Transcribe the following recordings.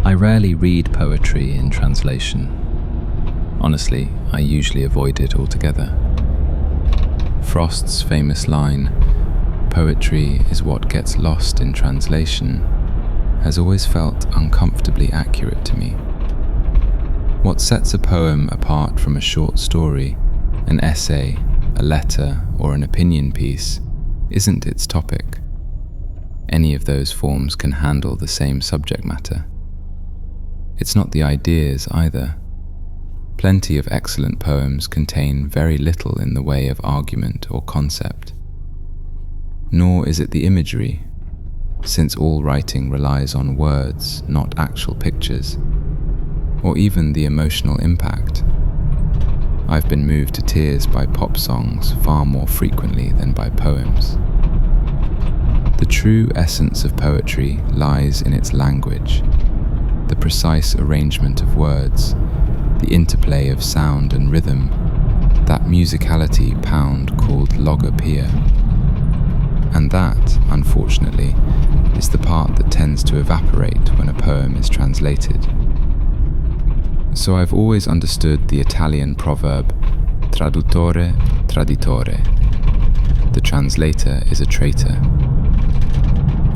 I rarely read poetry in translation. Honestly, I usually avoid it altogether. Frost's famous line, "Poetry is what gets lost in translation," has always felt uncomfortably accurate to me. What sets a poem apart from a short story, an essay, a letter, or an opinion piece isn't its topic. Any of those forms can handle the same subject matter. It's not the ideas either. Plenty of excellent poems contain very little in the way of argument or concept. Nor is it the imagery, since all writing relies on words, not actual pictures, or even the emotional impact. I've been moved to tears by pop songs far more frequently than by poems. The true essence of poetry lies in its language, the precise arrangement of words, the interplay of sound and rhythm, that musicality pound called logopoeia. And that, unfortunately, is the part that tends to evaporate when a poem is translated. So I've always understood the Italian proverb, traduttore traditore. The translator is a traitor.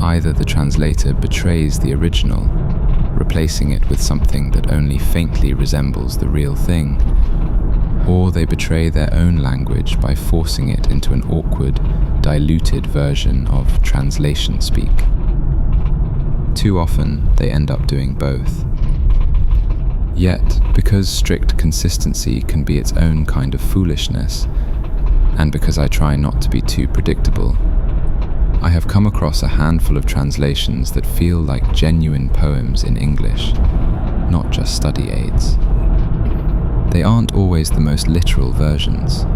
Either the translator betrays the original, replacing it with something that only faintly resembles the real thing, or they betray their own language by forcing it into an awkward, diluted version of translation speak. Too often, they end up doing both. Yet, because strict consistency can be its own kind of foolishness, and because I try not to be too predictable, I have come across a handful of translations that feel like genuine poems in English, not just study aids. They aren't always the most literal versions.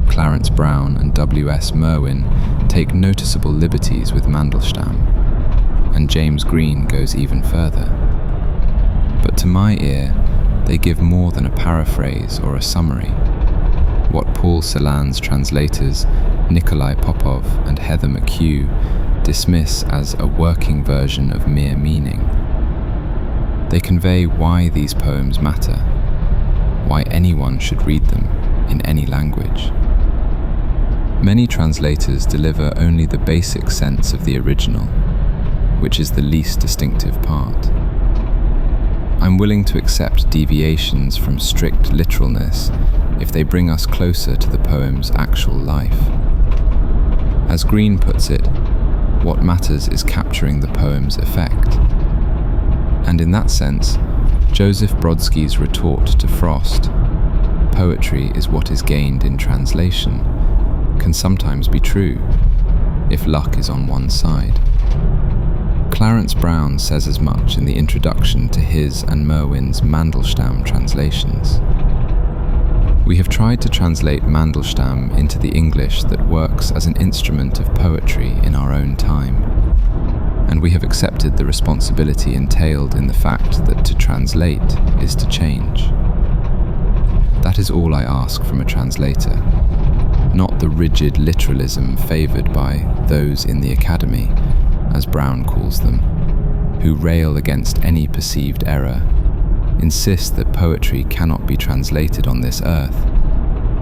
Clarence Brown and W.S. Merwin take noticeable liberties with Mandelstam, and James Green goes even further. But to my ear, they give more than a paraphrase or a summary. What Paul Celan's translators, Nikolai Popov and Heather McHugh, dismiss as a working version of mere meaning. They convey why these poems matter, why anyone should read them in any language. Many translators deliver only the basic sense of the original, which is the least distinctive part. I'm willing to accept deviations from strict literalness if they bring us closer to the poem's actual life. As Green puts it, what matters is capturing the poem's effect. And in that sense, Joseph Brodsky's retort to Frost, "Poetry is what is gained in translation," can sometimes be true, if luck is on one side. Clarence Brown says as much in the introduction to his and Merwin's Mandelstam translations. We have tried to translate Mandelstam into the English that works as an instrument of poetry in our own time, and we have accepted the responsibility entailed in the fact that to translate is to change. That is all I ask from a translator, not the rigid literalism favoured by those in the academy, as Brown calls them, who rail against any perceived error, insist that poetry cannot be translated on this earth,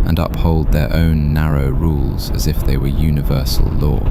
and uphold their own narrow rules as if they were universal law.